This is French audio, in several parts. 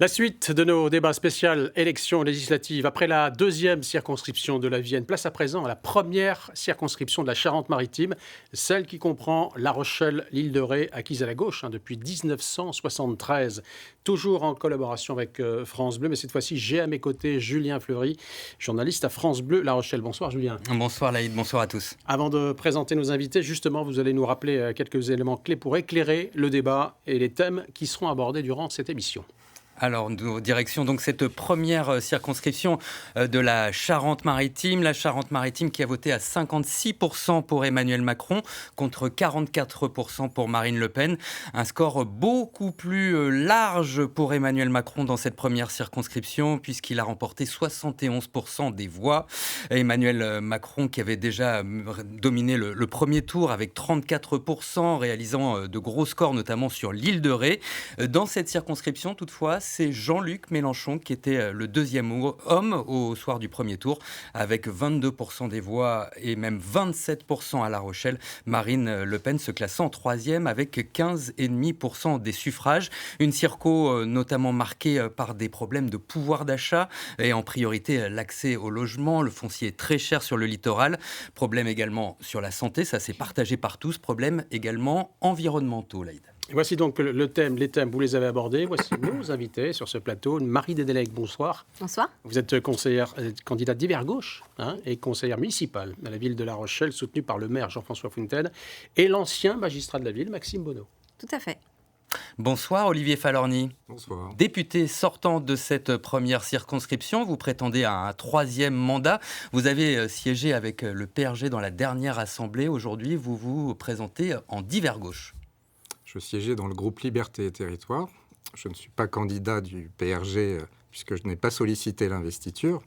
La suite de nos débats spéciaux élections législatives. Après la deuxième circonscription de la Vienne, place à présent à la première circonscription de la Charente-Maritime, celle qui comprend La Rochelle, l'île de Ré, acquise à la gauche depuis 1973. Toujours en collaboration avec France Bleu, mais cette fois-ci, j'ai à mes côtés Julien Fleury, journaliste à France Bleu La Rochelle. Bonsoir Julien. Bonsoir Laïd, bonsoir à tous. Avant de présenter nos invités, justement, vous allez nous rappeler quelques éléments clés pour éclairer le débat et les thèmes qui seront abordés durant cette émission. Alors, nous direction donc cette première circonscription de la Charente-Maritime. La Charente-Maritime qui a voté à 56% pour Emmanuel Macron contre 44% pour Marine Le Pen. Un score beaucoup plus large pour Emmanuel Macron dans cette première circonscription puisqu'il a remporté 71% des voix. Emmanuel Macron qui avait déjà dominé le premier tour avec 34%, réalisant de gros scores notamment sur l'île de Ré. Dans cette circonscription, toutefois, c'est Jean-Luc Mélenchon qui était le deuxième homme au soir du premier tour, avec 22% des voix et même 27% à La Rochelle. Marine Le Pen se classant en troisième avec 15,5% des suffrages. Une circo notamment marquée par des problèmes de pouvoir d'achat et en priorité l'accès au logement. Le foncier est très cher sur le littoral. Problème également sur la santé, ça c'est partagé par tous. Problème également environnementaux, Laïd. Voici donc les thèmes, vous les avez abordés. Voici nos invités sur ce plateau. Marie Dédélec, bonsoir. Bonsoir. Vous êtes conseillère, candidate d'hiver gauche et conseillère municipale à la ville de La Rochelle, soutenue par le maire Jean-François Fontaine et l'ancien magistrat de la ville, Maxime Bonneau. Tout à fait. Bonsoir Olivier Falorni. Bonsoir. Député sortant de cette première circonscription, vous prétendez à un troisième mandat. Vous avez siégé avec le PRG dans la dernière assemblée. Aujourd'hui, vous vous présentez en d'hiver gauche. Je siégeais dans le groupe Liberté et Territoire. Je ne suis pas candidat du PRG puisque je n'ai pas sollicité l'investiture.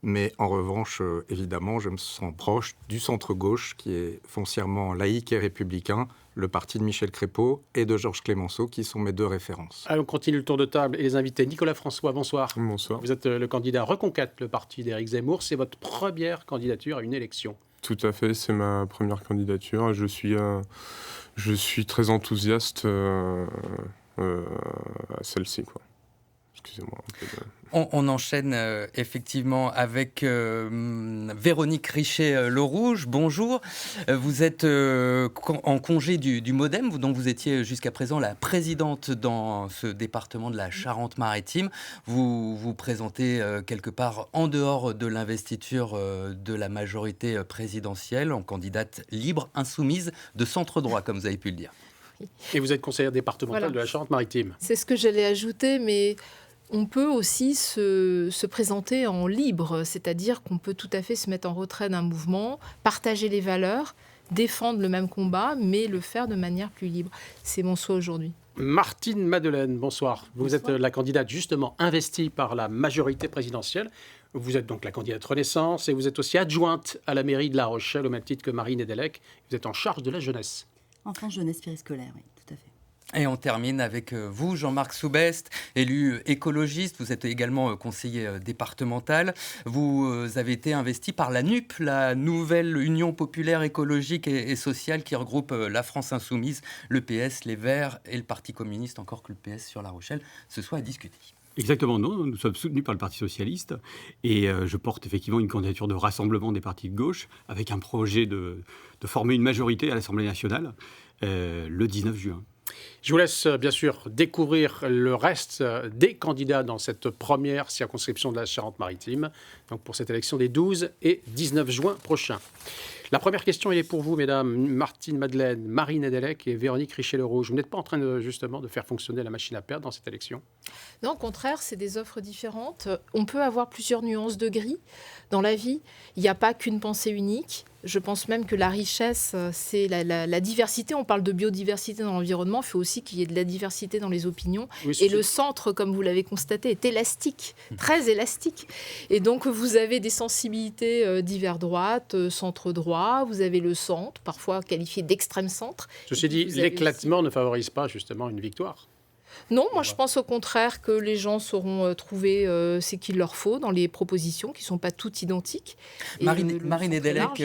Mais en revanche, évidemment, je me sens proche du centre-gauche qui est foncièrement laïque et républicain, le parti de Michel Crépeau et de Georges Clémenceau qui sont mes deux références. Allez, on continue le tour de table et les invités. Nicolas François, bonsoir. Bonsoir. Vous êtes le candidat Reconquête, le parti d'Éric Zemmour. C'est votre première candidature à une élection. Tout à fait, c'est ma première candidature. Je suis très enthousiaste à celle-ci, quoi. Excusez-moi. On enchaîne effectivement avec Véronique Richer-Lerouge. Bonjour. Vous êtes en congé du MoDem, dont vous étiez jusqu'à présent la présidente dans ce département de la Charente-Maritime. Vous vous présentez quelque part en dehors de l'investiture de la majorité présidentielle, en candidate libre, insoumise, de centre-droit, comme vous avez pu le dire. Et vous êtes conseillère départementale de la Charente-Maritime. C'est ce que j'allais ajouter, mais on peut aussi se présenter en libre, c'est-à-dire qu'on peut tout à fait se mettre en retrait d'un mouvement, partager les valeurs, défendre le même combat, mais le faire de manière plus libre. C'est mon souhait aujourd'hui. Martine Madeleine, bonsoir. Vous êtes la candidate justement investie par la majorité présidentielle. Vous êtes donc la candidate Renaissance et vous êtes aussi adjointe à la mairie de La Rochelle, au même titre que Marine Dédélec. Vous êtes en charge de la jeunesse. Enfant, jeunesse, périscolaire, oui, tout à fait. Et on termine avec vous, Jean-Marc Soubest, élu écologiste. Vous êtes également conseiller départemental. Vous avez été investi par la NUP, la nouvelle Union populaire écologique et sociale qui regroupe la France insoumise, le PS, les Verts et le Parti communiste, encore que le PS sur La Rochelle, ce soit à discuter. Exactement, non. Nous sommes soutenus par le Parti socialiste et je porte effectivement une candidature de rassemblement des partis de gauche avec un projet de former une majorité à l'Assemblée nationale le 19 juin. Je vous laisse bien sûr découvrir le reste des candidats dans cette première circonscription de la Charente-Maritime, donc pour cette élection des 12 et 19 juin prochains. La première question est pour vous, mesdames, Martine Madeleine, Marine Dédélec et Véronique Richer-Lerouge. Vous n'êtes pas en train justement de faire fonctionner la machine à perdre dans cette élection ? Non, au contraire, c'est des offres différentes. On peut avoir plusieurs nuances de gris dans la vie. Il n'y a pas qu'une pensée unique. Je pense même que la richesse, c'est la diversité. On parle de biodiversité dans l'environnement. Il faut aussi qu'il y ait de la diversité dans les opinions. Oui, et le centre, comme vous l'avez constaté, est élastique, très élastique. Et donc, vous avez des sensibilités divers droite, centre-droit. Vous avez le centre, parfois qualifié d'extrême centre. Ceci dit, l'éclatement ne favorise pas justement une victoire. Non, moi je pense au contraire que les gens sauront trouver ce qu'il leur faut dans les propositions qui ne sont pas toutes identiques. Marine Edelec,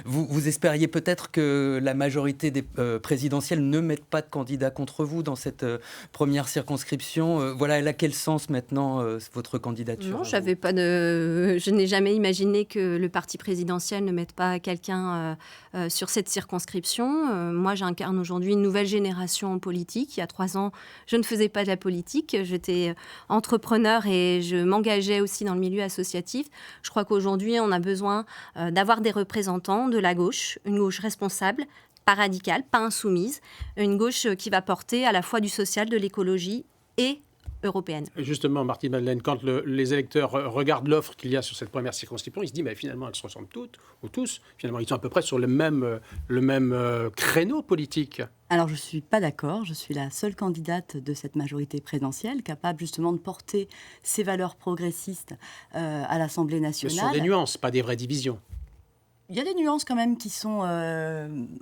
vous espériez peut-être que la majorité des présidentielles ne mettent pas de candidats contre vous dans cette première circonscription. Voilà, elle a quel sens maintenant, votre candidature? Non, je n'ai jamais imaginé que le parti présidentiel ne mette pas quelqu'un sur cette circonscription. Moi, j'incarne aujourd'hui une nouvelle génération en politique. Il y a 3 ans, je ne faisais pas de la politique. J'étais entrepreneur et je m'engageais aussi dans le milieu associatif. Je crois qu'aujourd'hui, on a besoin d'avoir des représentants de la gauche, une gauche responsable, pas radicale, pas insoumise, une gauche qui va porter à la fois du social, de l'écologie et européenne. Justement, Martine Madeleine, quand les électeurs regardent l'offre qu'il y a sur cette première circonscription, ils se disent mais finalement elles se ressemblent toutes ou tous. Finalement, ils sont à peu près sur le même créneau politique. Alors, je ne suis pas d'accord. Je suis la seule candidate de cette majorité présidentielle capable justement de porter ces valeurs progressistes à l'Assemblée nationale. Ce sont des nuances, pas des vraies divisions. Il y a des nuances quand même qui sont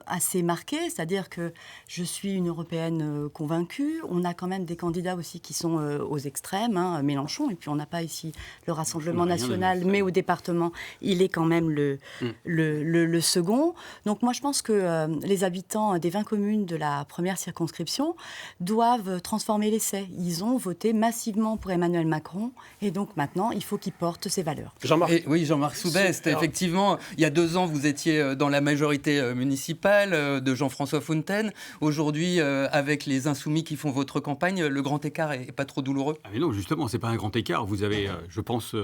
assez marquées, c'est-à-dire que je suis une européenne convaincue. On a quand même des candidats aussi qui sont aux extrêmes, Mélenchon, et puis on n'a pas ici le Rassemblement national, mais au département, il est quand même le second. Donc moi, je pense que les habitants des 20 communes de la première circonscription doivent transformer l'essai. Ils ont voté massivement pour Emmanuel Macron, et donc maintenant, il faut qu'ils portent ses valeurs. Jean-Marc Soubest, effectivement, il y a 2 ans, vous étiez dans la majorité municipale de Jean-François Fontaine. Aujourd'hui, avec les Insoumis qui font votre campagne, le grand écart est pas trop douloureux? Mais non, justement, c'est pas un grand écart. Vous avez, je pense,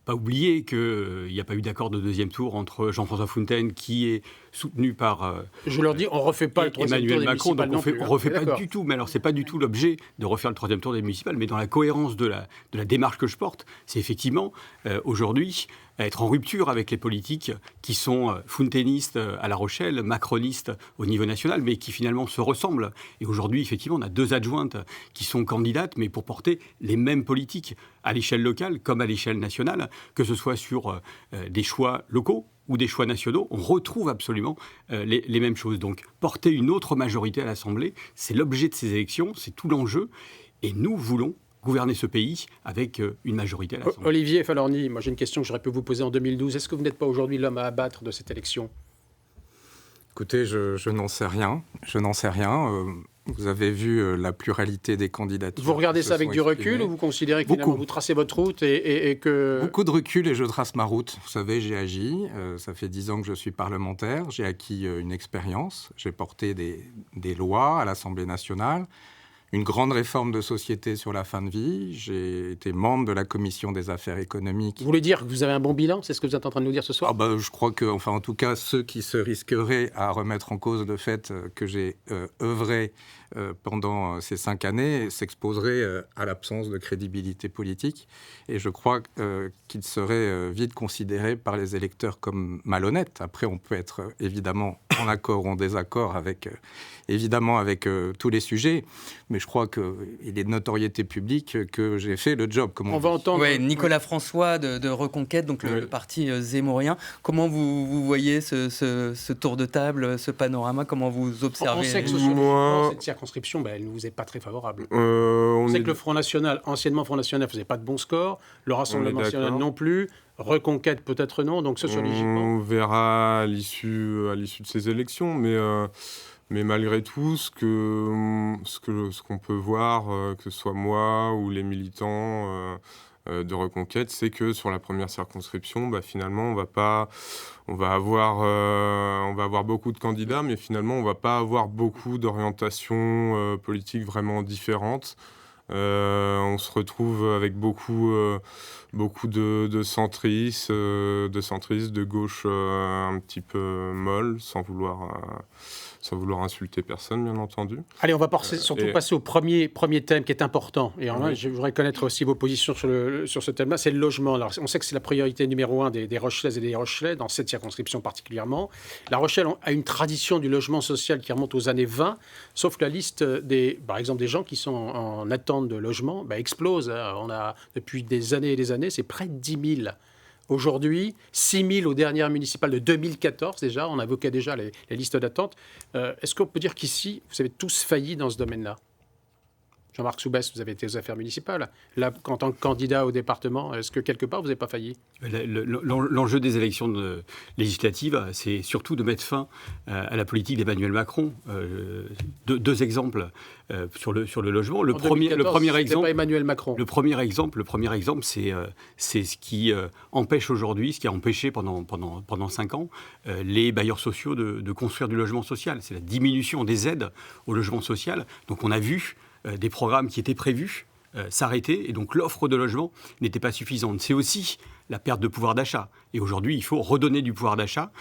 pas oublié qu'il n'y a pas eu d'accord de deuxième tour entre Jean-François Fontaine, qui est soutenu par je leur dis, on ne refait pas le troisième tour des Macron, donc municipales. on ne refait pas du tout. Mais alors, ce n'est pas du tout l'objet de refaire le troisième tour des municipales, mais dans la cohérence de la démarche que je porte, c'est effectivement, aujourd'hui, être en rupture avec les politiques qui sont fontainistes à La Rochelle, macronistes au niveau national, mais qui finalement se ressemblent. Et aujourd'hui, effectivement, on a 2 adjointes qui sont candidates, mais pour porter les mêmes politiques à l'échelle locale comme à l'échelle nationale, que ce soit sur des choix locaux ou des choix nationaux, on retrouve absolument les mêmes choses. Donc, porter une autre majorité à l'Assemblée, c'est l'objet de ces élections, c'est tout l'enjeu, et nous voulons gouverner ce pays avec une majorité à l'Assemblée. Olivier Falorni, moi j'ai une question que j'aurais pu vous poser en 2012. Est-ce que vous n'êtes pas aujourd'hui l'homme à abattre de cette élection? Écoutez, je n'en sais rien. Je n'en sais rien. Vous avez vu la pluralité des candidatures. Vous regardez ça avec du recul ou vous considérez que finalement vous tracez votre route et que... Beaucoup de recul et je trace ma route. Vous savez, j'ai agi. Ça fait 10 ans que je suis parlementaire. J'ai acquis une expérience. J'ai porté des lois à l'Assemblée nationale. Une grande réforme de société sur la fin de vie. J'ai été membre de la commission des affaires économiques. Vous voulez dire que vous avez un bon bilan? C'est ce que vous êtes en train de nous dire ce soir? Je crois que, en tout cas, ceux qui se risqueraient à remettre en cause le fait que j'ai œuvré pendant ces 5 années s'exposeraient à l'absence de crédibilité politique. Et je crois qu'ils seraient vite considérés par les électeurs comme malhonnêtes. Après, on peut être évidemment en accord ou en désaccord avec tous les sujets. Mais je crois qu'il est de notoriété publique que j'ai fait le job. On va entendre... Nicolas François de Reconquête, donc le parti zémorien. Comment vous voyez ce tour de table, ce panorama? Comment vous observez? On sait que sociologiquement, cette circonscription, elle ne vous est pas très favorable. On sait que le Front National, anciennement Front National, ne faisait pas de bons scores. Le Rassemblement national non plus. Reconquête peut-être non. Donc sociologiquement... On verra à l'issue de ces élections, mais malgré tout, ce qu'on peut voir, que ce soit moi ou les militants de Reconquête, c'est que sur la première circonscription, finalement, on va avoir beaucoup de candidats, mais finalement, on va pas avoir beaucoup d'orientations politiques vraiment différentes. On se retrouve avec beaucoup de centristes, de gauche un petit peu molles, sans vouloir insulter personne, bien entendu. Allez, on va surtout passer au premier thème qui est important. Et en je voudrais connaître aussi vos positions sur ce thème-là, c'est le logement. Alors, on sait que c'est la priorité numéro 1 des Rochelaises et des Rochelais, dans cette circonscription particulièrement. La Rochelle a une tradition du logement social qui remonte aux années 20, sauf que la liste, par exemple, des gens qui sont en attente de logement explose. On a, depuis des années et des années, c'est près de 10 000. Aujourd'hui, 6 000 aux dernières municipales de 2014 déjà, on évoquait déjà les listes d'attente. Est-ce qu'on peut dire qu'ici, vous avez tous failli dans ce domaine-là? Jean-Marc Soubès, vous avez été aux affaires municipales. Là, en tant que candidat au département, est-ce que quelque part, vous n'avez pas failli ? L'enjeu des élections législatives, c'est surtout de mettre fin à la politique d'Emmanuel Macron. Deux exemples sur le logement. Le premier exemple, pas Emmanuel Macron. Le premier exemple, c'est ce qui empêche aujourd'hui, ce qui a empêché pendant 5 ans, les bailleurs sociaux de construire du logement social. C'est la diminution des aides au logement social. Donc on a vu des programmes qui étaient prévus s'arrêter, et donc l'offre de logement n'était pas suffisante. C'est aussi la perte de pouvoir d'achat. Et aujourd'hui, il faut redonner du pouvoir d'achat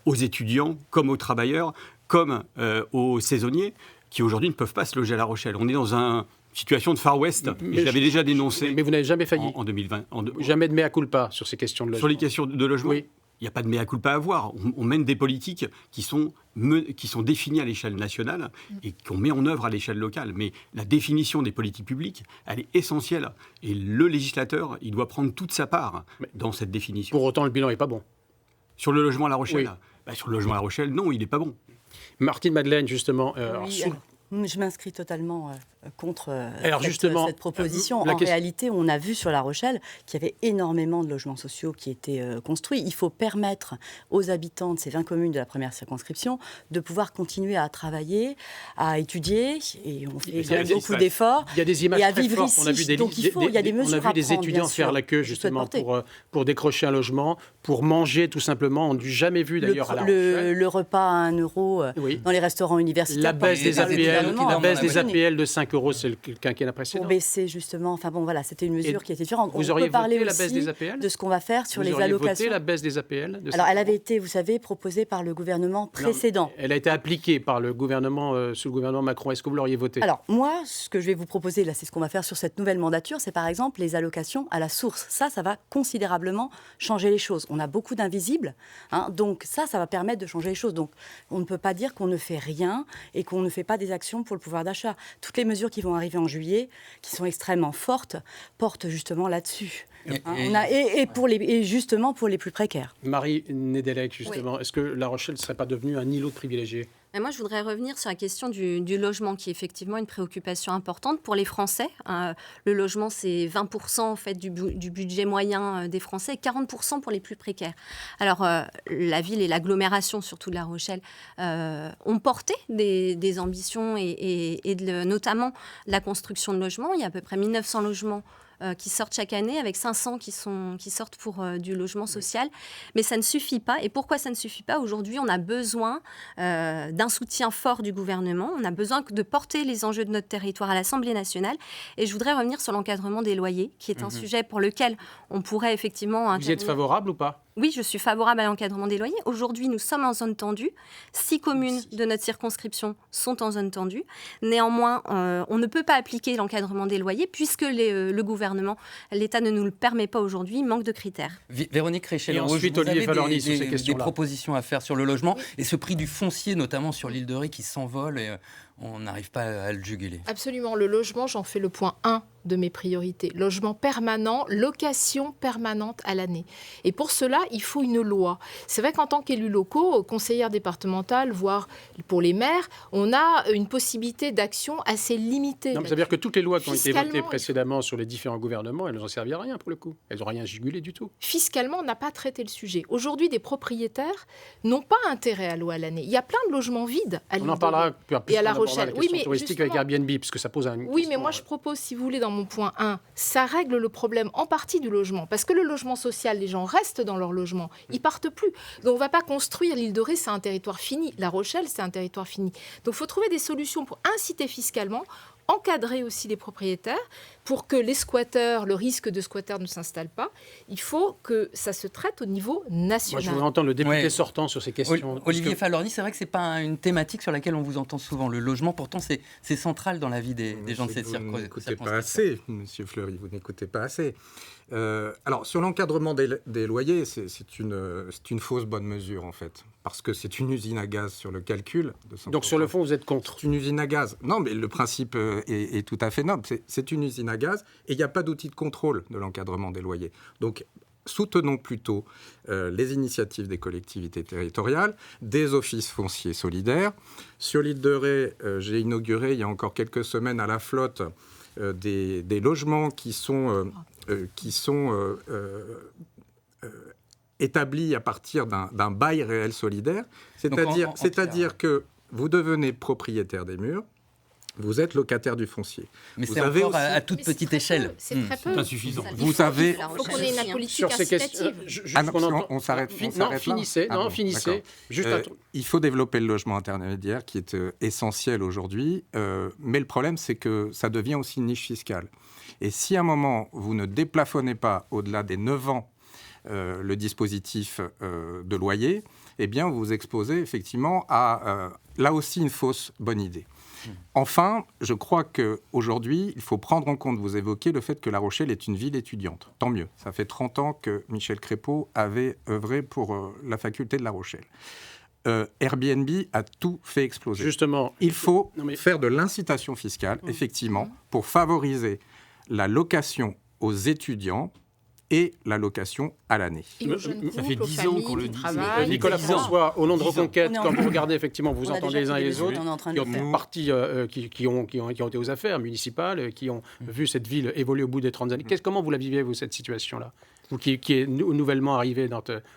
aux étudiants, comme aux travailleurs, comme aux saisonniers, qui aujourd'hui ne peuvent pas se loger à La Rochelle. On est dans une situation de Far West, et je l'avais déjà dénoncé. Mais vous n'avez jamais failli. En 2020. Jamais de mea culpa sur ces questions de logement. Sur les questions de logement, oui. Il n'y a pas de mea culpa à avoir. On mène des politiques qui sont définies à l'échelle nationale et qu'on met en œuvre à l'échelle locale. Mais la définition des politiques publiques, elle est essentielle. Et le législateur, il doit prendre toute sa part dans cette définition. Pour autant, le bilan n'est pas bon. Sur le logement à La Rochelle, oui. Sur le logement à La Rochelle, non, il n'est pas bon. Martine Madeleine, justement. Je m'inscris totalement contre cette proposition. En réalité, on a vu sur La Rochelle qu'il y avait énormément de logements sociaux qui étaient construits. Il faut permettre aux habitants de ces 20 communes de la première circonscription de pouvoir continuer à travailler, à étudier, et on fait beaucoup d'efforts. Il y a des images très fortes. On a vu des étudiants faire la queue justement pour décrocher un logement, pour manger tout simplement. On n'a jamais vu d'ailleurs à La Rochelle. Le repas à 1 euro dans les restaurants universitaires. La baisse des APL de 5 euros, c'est le quinquennat précédent. Pour baisser justement, c'était une mesure qui était différente. Vous auriez voté la baisse des APL de ce qu'on va faire sur les allocations. Vous auriez voté la baisse des APL Alors, elle avait été, vous savez, proposée par le gouvernement précédent. Non, elle a été appliquée par le gouvernement, sous le gouvernement Macron. Est-ce que vous l'auriez voté ? Alors, moi, ce que je vais vous proposer, là, c'est ce qu'on va faire sur cette nouvelle mandature, c'est par exemple les allocations à la source. Ça va considérablement changer les choses. On a beaucoup d'invisibles, donc ça va permettre de changer les choses. Donc, on ne peut pas dire qu'on ne fait rien et qu'on ne fait pas des actions pour le pouvoir d'achat. Toutes les mesures qui vont arriver en juillet, qui sont extrêmement fortes, portent justement là-dessus. Et justement pour les plus précaires. Marie Nédélec, justement, est-ce que La Rochelle ne serait pas devenue un îlot de privilégiés ? Moi, je voudrais revenir sur la question du logement, qui est effectivement une préoccupation importante pour les Français. Le logement, c'est 20% en fait, du budget moyen des Français et 40% pour les plus précaires. Alors, la ville et l'agglomération, surtout de La Rochelle, ont porté des ambitions et notamment la construction de logements. Il y a à peu près 1900 logements qui sortent chaque année, avec 500 qui sortent pour du logement social. Mais ça ne suffit pas. Et pourquoi ça ne suffit pas ? Aujourd'hui, on a besoin d'un soutien fort du gouvernement. On a besoin de porter les enjeux de notre territoire à l'Assemblée nationale. Et je voudrais revenir sur l'encadrement des loyers, qui est un sujet pour lequel on pourrait effectivement intervenir. Vous y êtes favorable ou pas ? Oui, je suis favorable à l'encadrement des loyers. Aujourd'hui, nous sommes en zone tendue. 6 communes de notre circonscription sont en zone tendue. Néanmoins, on ne peut pas appliquer l'encadrement des loyers puisque le gouvernement, l'État ne nous le permet pas aujourd'hui. Il manque de critères. Véronique Réchet, vous avez des propositions à faire sur le logement et ce prix du foncier, notamment sur l'île de Ré, qui s'envole et on n'arrive pas à le juguler. Absolument. Le logement, j'en fais le point 1 de mes priorités. Logement permanent, location permanente à l'année. Et pour cela, il faut une loi. C'est vrai qu'en tant qu'élus locaux, conseillères départementales, voire pour les maires, on a une possibilité d'action assez limitée. Non, mais ça veut dire que toutes les lois qui ont été votées précédemment sur les différents gouvernements, elles ne nous ont servi à rien pour le coup. Elles n'ont rien jugulé du tout. Fiscalement, on n'a pas traité le sujet. Aujourd'hui, des propriétaires n'ont pas intérêt à louer à l'année. Il y a plein de logements vides à l'île On en parlera et à La Rochelle. Oui, mais touristique avec Airbnb, parce que ça pose un. Oui, mais moi je propose, si vous voulez, dans mon point 1, ça règle le problème en partie du logement. Parce que le logement social, les gens restent dans leur logement. Ils partent plus. Donc on ne va pas construire l'île de Ré, c'est un territoire fini. La Rochelle, c'est un territoire fini. Donc il faut trouver des solutions pour inciter fiscalement, encadrer aussi les propriétaires pour que les squatteurs, le risque de squatteurs ne s'installe pas. Il faut que ça se traite au niveau national. Moi, je voudrais entendre le député sortant sur ces questions. Olivier Falorni, c'est vrai que ce n'est pas une thématique sur laquelle on vous entend souvent. Le logement, pourtant, c'est central dans la vie des gens de cette circonscription. Vous n'écoutez pas assez, Monsieur Fleury, vous n'écoutez pas assez. Alors, sur l'encadrement des loyers, c'est une fausse bonne mesure, en fait. Parce que c'est une usine à gaz sur le calcul. Donc, sur le fond, vous êtes contre ? C'est une usine à gaz. Non, mais le principe est tout à fait noble. C'est une usine à gaz et il n'y a pas d'outil de contrôle de l'encadrement des loyers. Donc, soutenons plutôt les initiatives des collectivités territoriales, des offices fonciers solidaires. Sur l'île de Ré, j'ai inauguré il y a encore quelques semaines à la flotte des logements qui sont établis à partir d'un bail réel solidaire, c'est-à-dire que vous devenez propriétaire des murs, vous êtes locataire du foncier. Mais c'est encore à toute petite échelle. C'est très peu. C'est insuffisant. Vous avez... Il faut qu'on ait une politique Sur ces questions, incitative. on s'arrête. finissez. D'accord. Juste il faut développer le logement intermédiaire qui est essentiel aujourd'hui, mais le problème c'est que ça devient aussi une niche fiscale. Et si à un moment vous ne déplafonnez pas au-delà des 9 ans le dispositif de loyer, eh bien vous vous exposez effectivement à là aussi une fausse bonne idée. Enfin, je crois qu'aujourd'hui, il faut prendre en compte, vous évoquez le fait que La Rochelle est une ville étudiante. Tant mieux. Ça fait 30 ans que Michel Crépeau avait œuvré pour la faculté de La Rochelle. Airbnb a tout fait exploser. Justement, il faut faire de l'incitation fiscale, effectivement, pour favoriser la location aux étudiants et la location à l'année. Ça fait 10 ans qu'on le dit. Nicolas François, au nom de Reconquête, quand vous regardez, effectivement, vous On a entendez déjà les uns et fait les des autres, études, on est en train de qui ont le faire. parti, qui ont été aux affaires municipales, qui ont vu cette ville évoluer au bout des 30 années. Comment vous la vivez, vous, cette situation-là ? Vous qui est nouvellement arrivé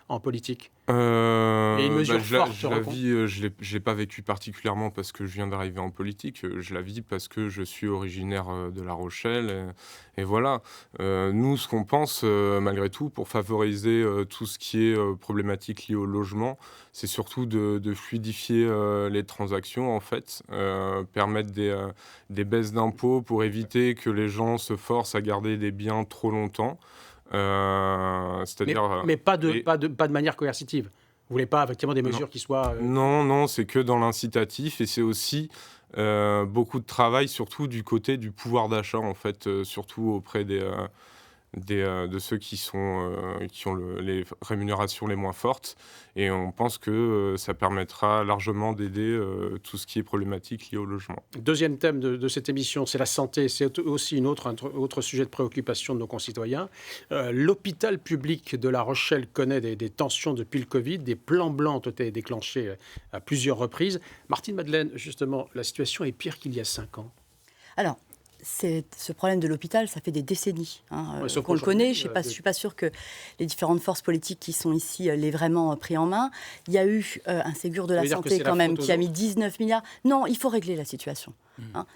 en politique. Et une mesure forte, je la vis, je l'ai pas vécu particulièrement parce que je viens d'arriver en politique. Je la vis parce que je suis originaire de La Rochelle. Et voilà. Nous, ce qu'on pense, malgré tout, pour favoriser tout ce qui est problématique liée au logement, c'est surtout de fluidifier les transactions, en fait, permettre des baisses d'impôts pour éviter que les gens se forcent à garder des biens trop longtemps. Mais pas de manière coercitive. Vous voulez pas effectivement des mesures qui soient... Non, c'est que dans l'incitatif et c'est aussi beaucoup de travail, surtout du côté du pouvoir d'achat, en fait, surtout auprès de ceux qui ont les rémunérations les moins fortes. Et on pense que ça permettra largement d'aider tout ce qui est problématique lié au logement. Deuxième thème de cette émission, c'est la santé. C'est aussi un autre sujet de préoccupation de nos concitoyens. L'hôpital public de La Rochelle connaît des tensions depuis le Covid. Des plans blancs ont été déclenchés à plusieurs reprises. Martine Madeleine, justement, la situation est pire qu'il y a 5 ans. Alors, ce problème de l'hôpital, ça fait des décennies qu'on le connaît. Je ne suis pas sûre que les différentes forces politiques qui sont ici l'aient vraiment pris en main. Il y a eu un Ségur de la santé quand même qui a mis 19 milliards. Non, il faut régler la situation.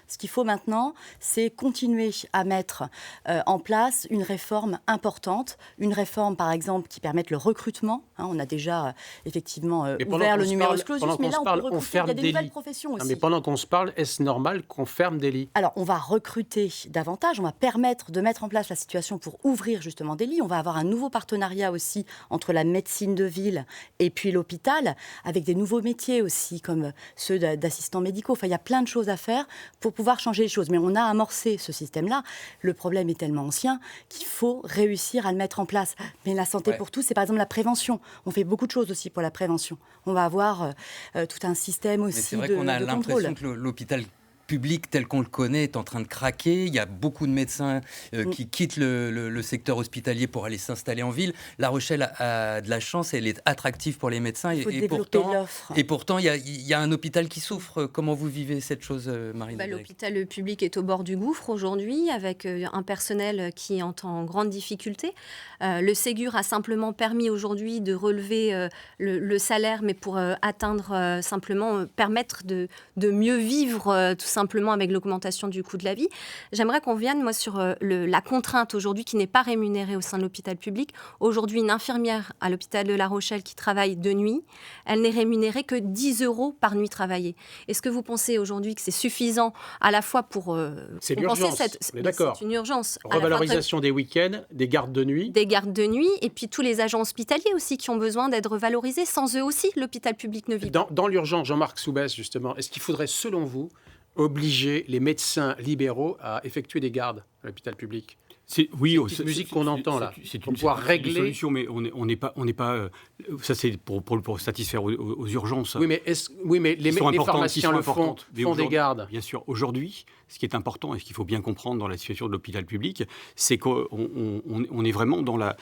Ce qu'il faut maintenant, c'est continuer à mettre en place une réforme importante, une réforme par exemple qui permette le recrutement. On a déjà effectivement ouvert le numerus clausus, mais là on peut recruter, il y a des nouvelles professions aussi. Mais pendant qu'on se parle, est-ce normal qu'on ferme des lits ? Alors on va recruter davantage, on va permettre de mettre en place la situation pour ouvrir justement des lits. On va avoir un nouveau partenariat aussi entre la médecine de ville et puis l'hôpital, avec des nouveaux métiers aussi comme ceux d'assistants médicaux. Enfin, il y a plein de choses à faire pour pouvoir changer les choses. Mais on a amorcé ce système-là. Le problème est tellement ancien qu'il faut réussir à le mettre en place. Mais la santé pour tous, c'est par exemple la prévention. On fait beaucoup de choses aussi pour la prévention. On va avoir tout un système aussi de contrôle. C'est vrai qu'on a l'impression que l'hôpital public tel qu'on le connaît est en train de craquer. Il y a beaucoup de médecins qui quittent le secteur hospitalier pour aller s'installer en ville. La Rochelle a de la chance, elle est attractive pour les médecins. Et pourtant, il y a un hôpital qui souffre. Comment vous vivez cette chose, Marine ? L'hôpital public est au bord du gouffre aujourd'hui, avec un personnel qui est en grande difficulté. Le Ségur a simplement permis aujourd'hui de relever le salaire, mais pour atteindre simplement, permettre de mieux vivre tout simplement avec l'augmentation du coût de la vie. J'aimerais qu'on vienne, moi, sur la contrainte aujourd'hui qui n'est pas rémunérée au sein de l'hôpital public. Aujourd'hui, une infirmière à l'hôpital de La Rochelle qui travaille de nuit, elle n'est rémunérée que 10 € par nuit travaillée. Est-ce que vous pensez aujourd'hui que c'est suffisant à la fois pour c'est l'urgence, on est d'accord. C'est une urgence. Revalorisation des week-ends, des gardes de nuit. Des gardes de nuit, et puis tous les agents hospitaliers aussi qui ont besoin d'être valorisés. Sans eux aussi, l'hôpital public ne vit pas. Dans l'urgence, Jean-Marc Soubès, justement, est-ce qu'il faudrait, selon vous, obliger les médecins libéraux à effectuer des gardes à l'hôpital public ? Oui, c'est une musique qu'on entend là. C'est pour pouvoir régler. Une solution, mais on n'est pas. Ça, c'est pour satisfaire aux urgences. Oui, mais les pharmaciens le font des gardes. Bien sûr. Aujourd'hui, ce qui est important et ce qu'il faut bien comprendre dans la situation de l'hôpital public, c'est qu'on est vraiment dans la.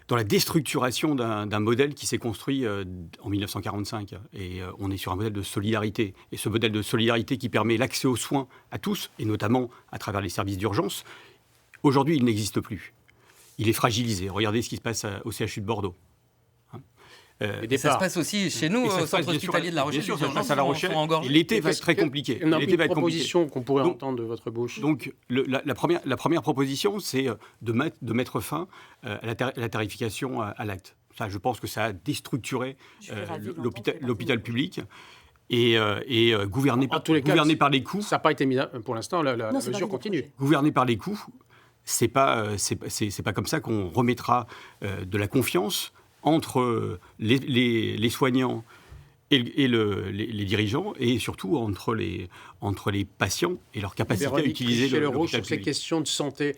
dans la déstructuration d'un modèle qui s'est construit en 1945. Et on est sur un modèle de solidarité. Et ce modèle de solidarité qui permet l'accès aux soins à tous, et notamment à travers les services d'urgence, aujourd'hui, il n'existe plus. Il est fragilisé. Regardez ce qui se passe au CHU de Bordeaux. Et ça se passe aussi chez nous, au centre hospitalier de La Rochelle. Bien sûr, ça se passe à La Rochelle. L'été va être très compliqué. L'été va être proposition qu'on pourrait entendre de votre bouche. Donc, la première proposition, c'est de mettre fin à la tarification à l'acte. Ça, je pense que ça a déstructuré l'hôpital public. Et gouverné par les coûts. Ça n'a pas été mis pour l'instant, la mesure continue. Gouverné par les coûts, c'est pas comme ça qu'on remettra de la confiance entre les soignants et les dirigeants, et surtout entre les patients et leur capacité à utiliser l'hôpital sur ces questions de santé.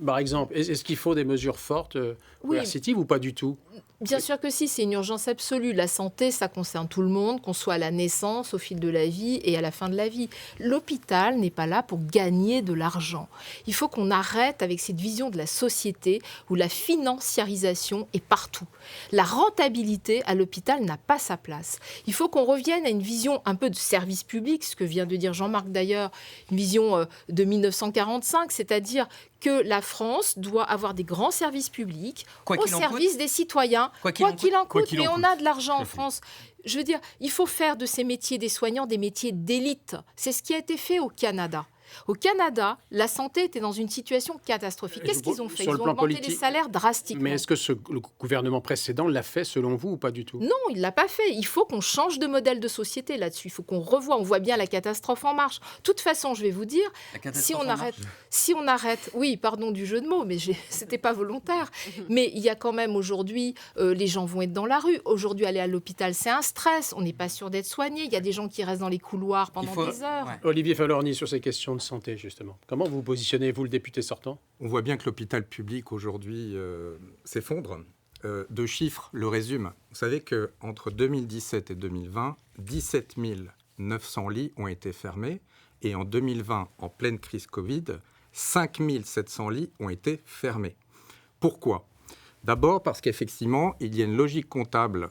Par exemple, est-ce qu'il faut des mesures fortes, coercitives ou pas du tout ? Bien sûr que si, c'est une urgence absolue. La santé, ça concerne tout le monde, qu'on soit à la naissance, au fil de la vie et à la fin de la vie. L'hôpital n'est pas là pour gagner de l'argent. Il faut qu'on arrête avec cette vision de la société où la financiarisation est partout. La rentabilité à l'hôpital n'a pas sa place. Il faut qu'on revienne à une vision un peu de service public, ce que vient de dire Jean-Marc d'ailleurs, une vision de 1945, c'est-à-dire que la France doit avoir des grands services publics au service des citoyens, quoi qu'il en coûte. Mais on a de l'argent en France. Je veux dire, il faut faire de ces métiers des soignants des métiers d'élite. C'est ce qui a été fait au Canada. Au Canada, la santé était dans une situation catastrophique. Qu'est-ce qu'ils ont fait ? Ils ont augmenté les salaires drastiquement. Mais est-ce que le gouvernement précédent l'a fait selon vous ou pas du tout ? Non, il ne l'a pas fait. Il faut qu'on change de modèle de société là-dessus. Il faut qu'on revoie. On voit bien la catastrophe en marche. De toute façon, je vais vous dire, si on arrête, oui, pardon du jeu de mots, mais c'était pas volontaire. Mais il y a quand même aujourd'hui, les gens vont être dans la rue. Aujourd'hui, aller à l'hôpital, c'est un stress. On n'est pas sûr d'être soigné. Il y a des gens qui restent dans les couloirs pendant des heures. Ouais. Olivier Falorni, sur ces questions de santé, justement. Comment vous positionnez, vous, le député sortant ? On voit bien que l'hôpital public, aujourd'hui, s'effondre. Deux chiffres le résument. Vous savez qu'entre 2017 et 2020, 17 900 lits ont été fermés. Et en 2020, en pleine crise Covid, 5 700 lits ont été fermés. Pourquoi ? D'abord parce qu'effectivement, il y a une logique comptable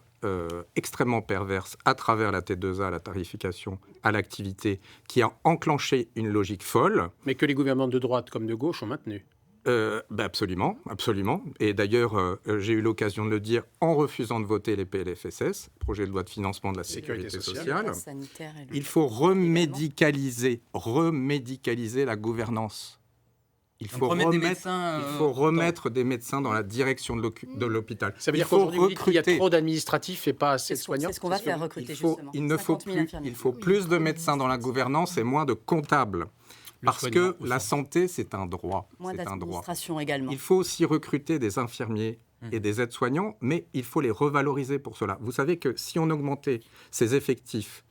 extrêmement perverse à travers la T2A, la tarification à l'activité, qui a enclenché une logique folle. Mais que les gouvernements de droite comme de gauche ont maintenu. Absolument, absolument. Et d'ailleurs, j'ai eu l'occasion de le dire en refusant de voter les PLFSS, projet de loi de financement de la sécurité sociale. Il faut remédicaliser la gouvernance. Il faut remettre des médecins dans la direction de l'hôpital. Ça veut dire qu'aujourd'hui, il y a trop d'administratifs et pas assez de soignants. C'est ce qu'on va faire recruter, justement. Il faut plus de médecins dans la gouvernance et moins de comptables. Parce que la santé, c'est un droit. Moins d'administration également. Il faut aussi recruter des infirmiers et des aides-soignants, mais il faut les revaloriser pour cela. Vous savez que si on augmentait ces effectifs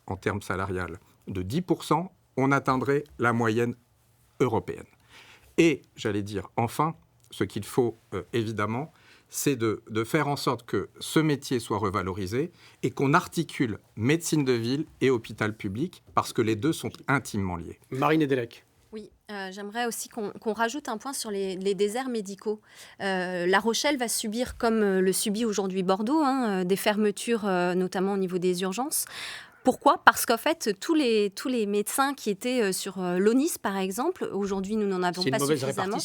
en termes salariales de 10%, on atteindrait la moyenne européenne. Et, j'allais dire, enfin, ce qu'il faut évidemment, c'est de faire en sorte que ce métier soit revalorisé et qu'on articule médecine de ville et hôpital public, parce que les deux sont intimement liés. Marine Edelec. Oui, j'aimerais aussi qu'on rajoute un point sur les déserts médicaux. La Rochelle va subir, comme le subit aujourd'hui Bordeaux, des fermetures, notamment au niveau des urgences. Pourquoi ? Parce qu'en fait, tous les médecins qui étaient sur l'ONIS, par exemple, aujourd'hui, nous n'en avons pas suffisamment.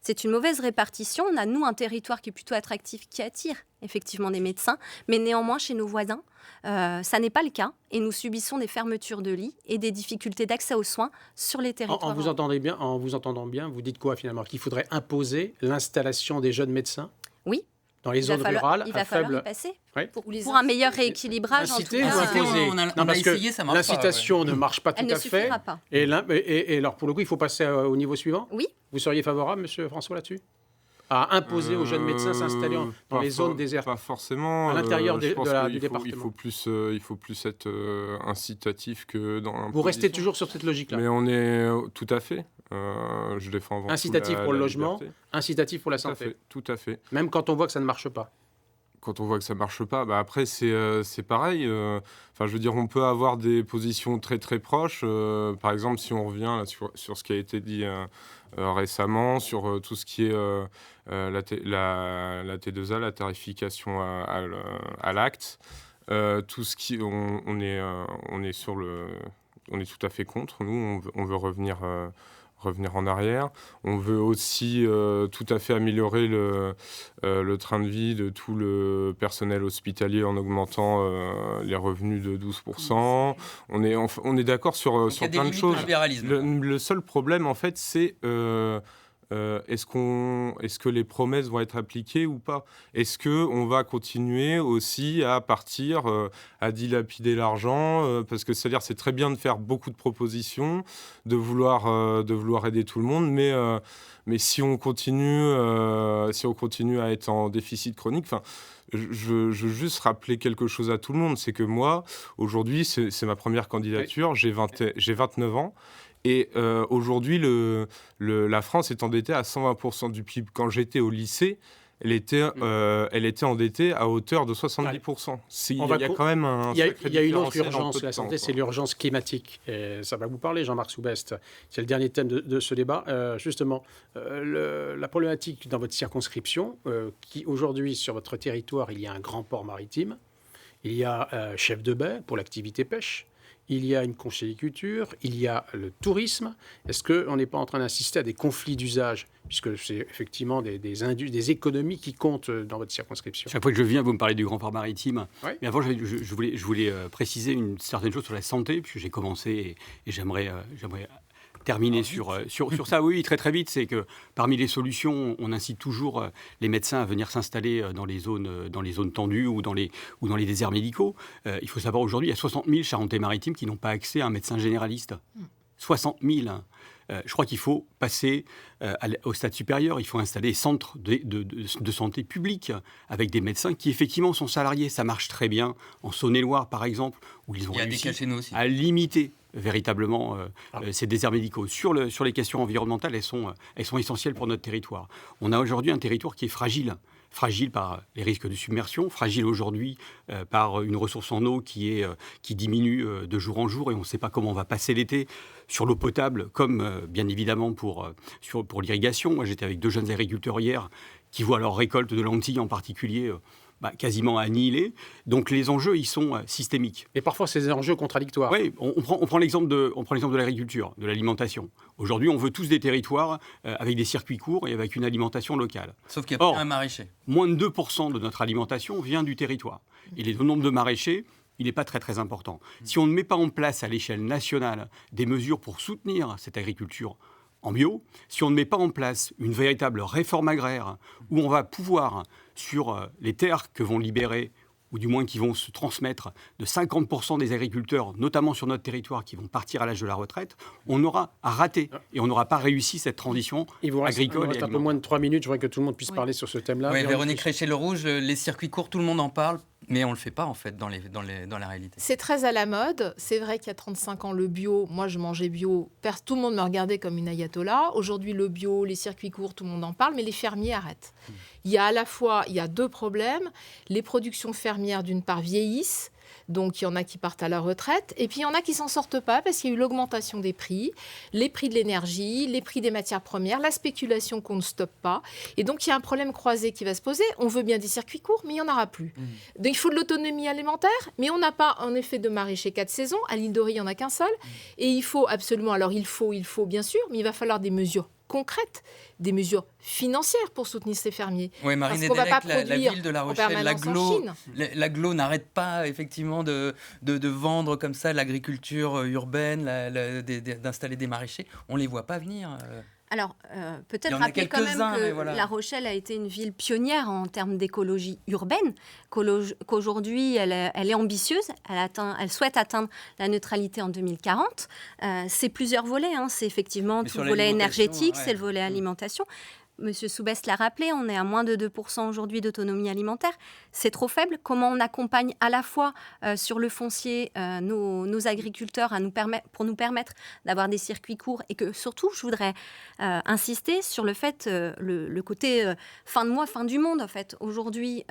C'est une mauvaise répartition. On a, nous, un territoire qui est plutôt attractif, qui attire effectivement des médecins. Mais néanmoins, chez nos voisins, ça n'est pas le cas. Et nous subissons des fermetures de lits et des difficultés d'accès aux soins sur les territoires. En vous entendant bien, vous dites quoi finalement ? Qu'il faudrait imposer l'installation des jeunes médecins ? Oui. Dans les zones rurales, il va falloir y passer. Oui. Pour un meilleur rééquilibrage. Inciter en tout cas, ou imposer ? On a essayé, ça marche pas. L'incitation ne marche pas tout à fait. Elle ne suffira pas. Et alors, pour le coup, il faut passer au niveau suivant ? Oui. Vous seriez favorable, monsieur François, là-dessus ? À imposer aux jeunes médecins s'installer dans les zones désertes ? Pas forcément. À l'intérieur du département. Il faut plus être incitatif que dans l'imposition. Vous restez toujours sur cette logique-là ? Mais on est tout à fait. Je défends avant incitatif tout pour le la logement, liberté. incitatif pour la santé. Tout à fait. Même quand on voit que ça ne marche pas. quand on voit que ça marche pas, après c'est pareil. Enfin, je veux dire, on peut avoir des positions très très proches. Par exemple, si on revient là, sur ce qui a été dit récemment, sur tout ce qui est la T2A, la tarification à l'acte, tout ce qui, on est sur on est tout à fait contre. Nous, on veut revenir en arrière. On veut aussi tout à fait améliorer le train de vie de tout le personnel hospitalier en augmentant les revenus de 12%. On est d'accord sur plein de choses. Le seul problème, en fait, c'est est-ce que les promesses vont être appliquées ou pas? Est-ce qu'on va continuer aussi à partir, à dilapider l'argent? Parce que c'est-à-dire, c'est très bien de faire beaucoup de propositions, de vouloir aider tout le monde, mais si on continue à être en déficit chronique, je veux juste rappeler quelque chose à tout le monde, c'est que moi, aujourd'hui, c'est ma première candidature, j'ai 29 ans. Et aujourd'hui, la France est endettée à 120% du PIB. Quand j'étais au lycée, elle était endettée à hauteur de 70%. Il y a quand même un sacré Il y a une autre différentiel urgence, la santé, c'est l'urgence climatique. Et ça va vous parler, Jean-Marc Soubest. C'est le dernier thème de ce débat. Justement, la problématique dans votre circonscription, qui aujourd'hui, sur votre territoire, il y a un grand port maritime, il y a chef de baie pour l'activité pêche, il y a une conchyliculture, il y a le tourisme. Est-ce qu'on n'est pas en train d'assister à des conflits d'usage, puisque c'est effectivement des économies qui comptent dans votre circonscription? Chaque fois que je viens, vous me parlez du Grand Port Maritime. Oui. Mais avant, je voulais préciser une certaine chose sur la santé, puisque j'ai commencé et j'aimerais terminer sur ça. Oui, très très vite. C'est que parmi les solutions, on incite toujours les médecins à venir s'installer dans les zones tendues ou dans les déserts médicaux. Il faut savoir aujourd'hui, il y a 60 000 Charentais-Maritimes qui n'ont pas accès à un médecin généraliste. 60 000. Je crois qu'il faut passer au stade supérieur. Il faut installer des centres de santé publics avec des médecins qui, effectivement, sont salariés. Ça marche très bien en Saône-et-Loire, par exemple, où ils ont réussi à limiter véritablement ces déserts médicaux. Sur les questions environnementales, elles sont essentielles pour notre territoire. On a aujourd'hui un territoire qui est fragile par les risques de submersion, fragile aujourd'hui par une ressource en eau qui diminue de jour en jour, et on ne sait pas comment on va passer l'été sur l'eau potable, comme bien évidemment pour l'irrigation. Moi, j'étais avec 2 jeunes agriculteurs hier qui voient leur récolte de lentilles en particulier quasiment annihilés. Donc les enjeux, ils sont systémiques. Et parfois, c'est des enjeux contradictoires. Oui, on prend l'exemple de l'agriculture, de l'alimentation. Aujourd'hui, on veut tous des territoires avec des circuits courts et avec une alimentation locale. Sauf qu'il n'y a pas un maraîcher. Moins de 2% de notre alimentation vient du territoire. Et le nombre de maraîchers, il n'est pas très très important. Si on ne met pas en place à l'échelle nationale des mesures pour soutenir cette agriculture en bio, si on ne met pas en place une véritable réforme agraire où on va pouvoir, sur les terres que vont libérer, ou du moins qui vont se transmettre, de 50% des agriculteurs, notamment sur notre territoire, qui vont partir à l'âge de la retraite, on aura raté et on n'aura pas réussi cette transition agricole. Il reste un peu moins de 3 minutes, je voudrais que tout le monde puisse parler sur ce thème-là. Oui, Véronique Reichet-Le-Rouge, les circuits courts, tout le monde en parle, mais on ne le fait pas en fait dans la réalité. C'est très à la mode. C'est vrai qu'il y a 35 ans, le bio, moi je mangeais bio, tout le monde me regardait comme une ayatollah. Aujourd'hui, le bio, les circuits courts, tout le monde en parle, mais les fermiers arrêtent. Il y a 2 problèmes. Les productions fermières, d'une part, vieillissent. Donc, il y en a qui partent à la retraite. Et puis, il y en a qui ne s'en sortent pas parce qu'il y a eu l'augmentation des prix, les prix de l'énergie, les prix des matières premières, la spéculation qu'on ne stoppe pas. Et donc, il y a un problème croisé qui va se poser. On veut bien des circuits courts, mais il n'y en aura plus. Donc, il faut de l'autonomie alimentaire, mais on n'a pas, en effet, de maraîcher 4 saisons. À l'île de Ré, il n'y en a qu'un seul. Et il faut absolument... Alors, il faut bien sûr, mais il va falloir des mesures concrètes, des mesures financières pour soutenir ces fermiers. Oui, Marine Nedelec, la ville de La Rochelle, l'agglo n'arrête pas effectivement de vendre comme ça l'agriculture urbaine, d'installer des maraîchers. On ne les voit pas venir. Alors, peut-être rappeler quand même que La Rochelle a été une ville pionnière en termes d'écologie urbaine, qu'aujourd'hui, elle est ambitieuse, elle souhaite atteindre la neutralité en 2040. C'est plusieurs volets, c'est effectivement tout le volet énergétique, c'est le volet alimentation. Monsieur Soubès l'a rappelé, on est à moins de 2% aujourd'hui d'autonomie alimentaire. C'est trop faible. Comment on accompagne à la fois sur le foncier nos agriculteurs pour nous permettre d'avoir des circuits courts et que surtout, je voudrais insister sur le fait, le côté fin de mois, fin du monde, en fait. Aujourd'hui,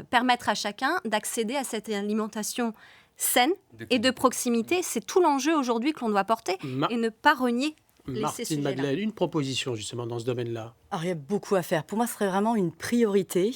permettre à chacun d'accéder à cette alimentation saine et de proximité, c'est tout l'enjeu aujourd'hui que l'on doit porter et ne pas renier ces Martine sujets-là. Madeleine, une proposition justement dans ce domaine-là. Alors, il y a beaucoup à faire. Pour moi, ce serait vraiment une priorité,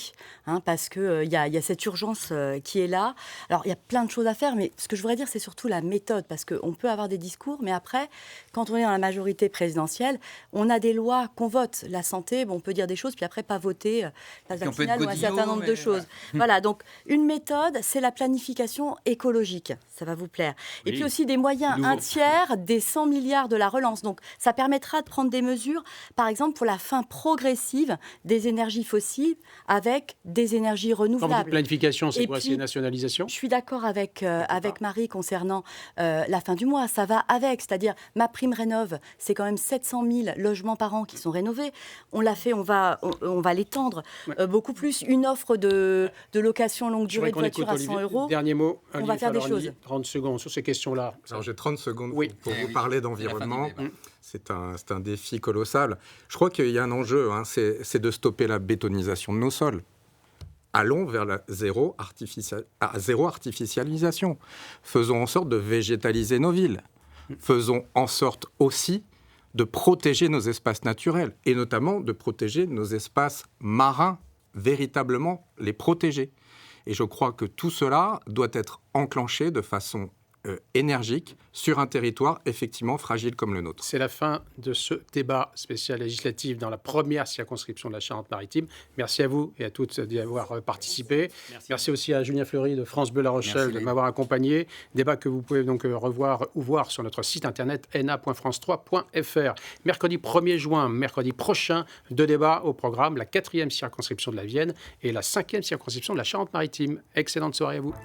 parce qu'il y a cette urgence qui est là. Alors, il y a plein de choses à faire, mais ce que je voudrais dire, c'est surtout la méthode, parce qu'on peut avoir des discours, mais après, quand on est dans la majorité présidentielle, on a des lois qu'on vote. La santé, on peut dire des choses, puis après, pas voter la vaccinale ou un certain nombre de choses. Voilà, donc une méthode, c'est la planification écologique. Ça va vous plaire. Et puis aussi des moyens, un tiers des 100 milliards de la relance. Donc, ça permettra de prendre des mesures, par exemple, pour la fin progressive des énergies fossiles avec des énergies Quand vous renouvelables. dites planification, c'est Et quoi? puis, C'est nationalisation? Je suis d'accord avec Marie concernant la fin du mois. Ça va avec, c'est-à-dire ma prime rénov', c'est quand même 700 000 logements par an qui sont rénovés. On l'a fait, on va l'étendre beaucoup plus. Une offre de location longue durée de voiture à 100 €. Dernier mot, On va faire des Falorni, choses. 30 secondes sur ces questions-là. Alors j'ai 30 secondes Oui. pour vous parler d'environnement. C'est la fin du débat. C'est un défi colossal. Je crois qu'il y a un enjeu, c'est de stopper la bétonisation de nos sols. Allons vers la zéro artificialisation. Faisons en sorte de végétaliser nos villes. Faisons en sorte aussi de protéger nos espaces naturels et notamment de protéger nos espaces marins, véritablement les protéger. Et je crois que tout cela doit être enclenché de façon énergique sur un territoire effectivement fragile comme le nôtre. C'est la fin de ce débat spécial législatif dans la première circonscription de la Charente-Maritime. Merci à vous et à toutes d'y avoir participé. Merci aussi à Julien Fleury de France Bleu La Rochelle de m'avoir accompagné. Débat que vous pouvez donc revoir ou voir sur notre site internet na.france3.fr. Mercredi 1er juin, mercredi prochain, 2 débats au programme, la 4e circonscription de la Vienne et la 5e circonscription de la Charente-Maritime. Excellente soirée à vous.